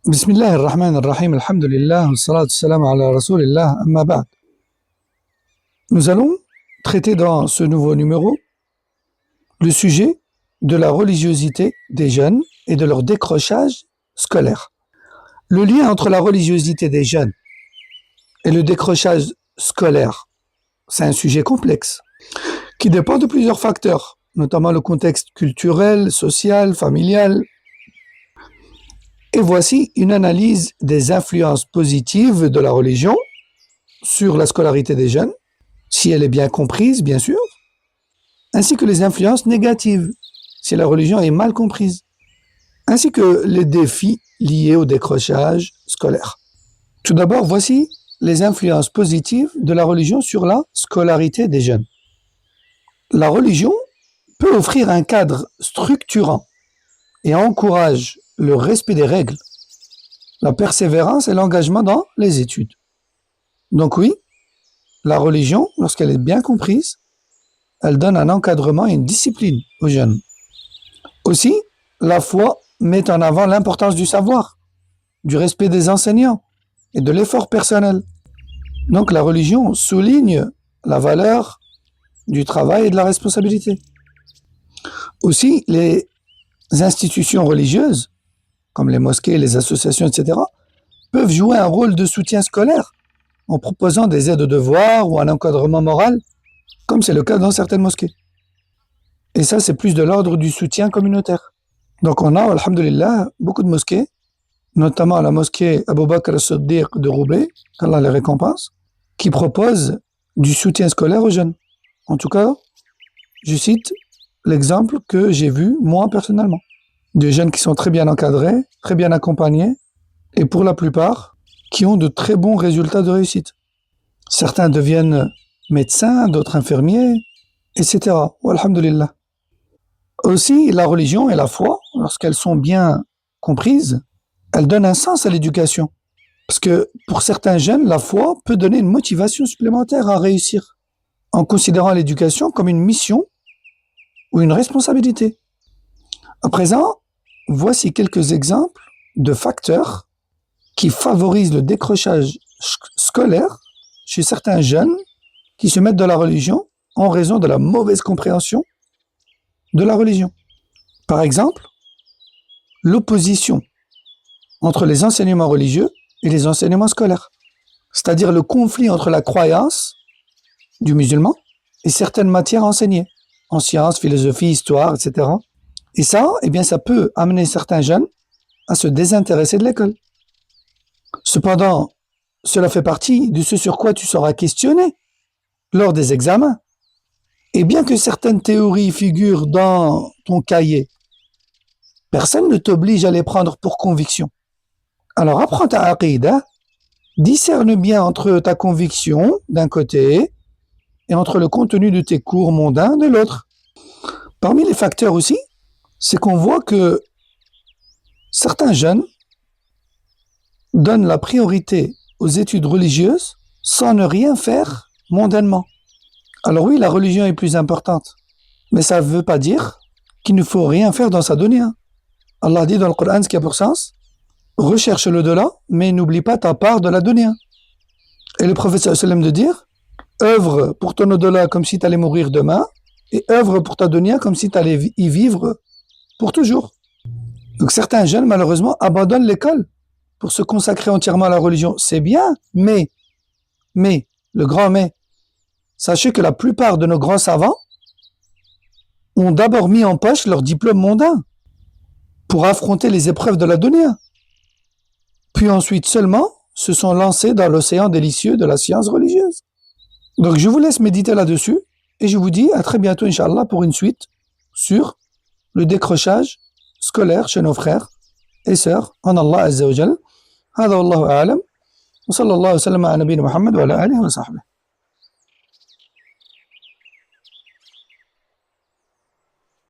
بسم الله الرحمن الرحيم الحمد لله والصلاة والسلام على رسول الله أما بعد. Nous allons traiter dans ce nouveau numéro le sujet de la religiosité des jeunes et de leur décrochage scolaire. Le lien entre la religiosité des jeunes et le décrochage scolaire, c'est un sujet complexe qui dépend de plusieurs facteurs, notamment le contexte culturel, social, familial. Et voici une analyse des influences positives de la religion sur la scolarité des jeunes, si elle est bien comprise, bien sûr, ainsi que les influences négatives, si la religion est mal comprise, ainsi que les défis liés au décrochage scolaire. Tout d'abord, voici les influences positives de la religion sur la scolarité des jeunes. La religion peut offrir un cadre structurant et encourage le respect des règles, la persévérance et l'engagement dans les études. Donc oui, la religion, lorsqu'elle est bien comprise, elle donne un encadrement et une discipline aux jeunes. Aussi, la foi met en avant l'importance du savoir, du respect des enseignants et de l'effort personnel. Donc la religion souligne la valeur du travail et de la responsabilité. Aussi, les institutions religieuses, comme les mosquées, les associations, etc., peuvent jouer un rôle de soutien scolaire en proposant des aides aux devoirs ou un encadrement moral, comme c'est le cas dans certaines mosquées. Et ça, c'est plus de l'ordre du soutien communautaire. Donc on a, alhamdulillah, beaucoup de mosquées, notamment la mosquée Abu Bakr as-Siddiq de Roubaix, qu'Allah les récompense, qui propose du soutien scolaire aux jeunes. En tout cas, je cite l'exemple que j'ai vu, moi, personnellement. Des jeunes qui sont très bien encadrés, très bien accompagnés, et pour la plupart, qui ont de très bons résultats de réussite. Certains deviennent médecins, d'autres infirmiers, etc. Alhamdulillah. Aussi, la religion et la foi, lorsqu'elles sont bien comprises, elles donnent un sens à l'éducation. Parce que pour certains jeunes, la foi peut donner une motivation supplémentaire à réussir, en considérant l'éducation comme une mission ou une responsabilité. À présent, voici quelques exemples de facteurs qui favorisent le décrochage scolaire chez certains jeunes qui se mettent dans la religion en raison de la mauvaise compréhension de la religion. Par exemple, l'opposition entre les enseignements religieux et les enseignements scolaires, c'est-à-dire le conflit entre la croyance du musulman et certaines matières enseignées, en sciences, philosophie, histoire, etc. Et ça, eh bien, ça peut amener certains jeunes à se désintéresser de l'école. Cependant, cela fait partie de ce sur quoi tu seras questionné lors des examens. Et bien que certaines théories figurent dans ton cahier, personne ne t'oblige à les prendre pour conviction. Alors apprends ta aqidah, discerne bien entre ta conviction d'un côté et entre le contenu de tes cours mondains de l'autre. Parmi les facteurs aussi, c'est qu'on voit que certains jeunes donnent la priorité aux études religieuses sans ne rien faire mondainement. Alors oui, la religion est plus importante, mais ça ne veut pas dire qu'il ne faut rien faire dans sa dunya. Allah dit dans le Coran, ce qui a pour sens, recherche l'au-delà, mais n'oublie pas ta part de la dunya. Et le prophète sallallahu alayhi wa sallam de dire, œuvre pour ton au-delà comme si tu allais mourir demain, et œuvre pour ta dunya comme si tu allais y vivre pour toujours. Donc certains jeunes, malheureusement, abandonnent l'école pour se consacrer entièrement à la religion. C'est bien, mais, le grand mais, sachez que la plupart de nos grands savants ont d'abord mis en poche leur diplôme mondain pour affronter les épreuves de la dunya. Puis ensuite seulement se sont lancés dans l'océan délicieux de la science religieuse. Donc je vous laisse méditer là-dessus et je vous dis à très bientôt, Inch'Allah, pour une suite sur le décrochage scolaire chez nos frères et sœurs en Allah Azza wa Jal. هذا والله أعلم وصلى الله وسلم على نبينا محمد وعلى آله وصحبه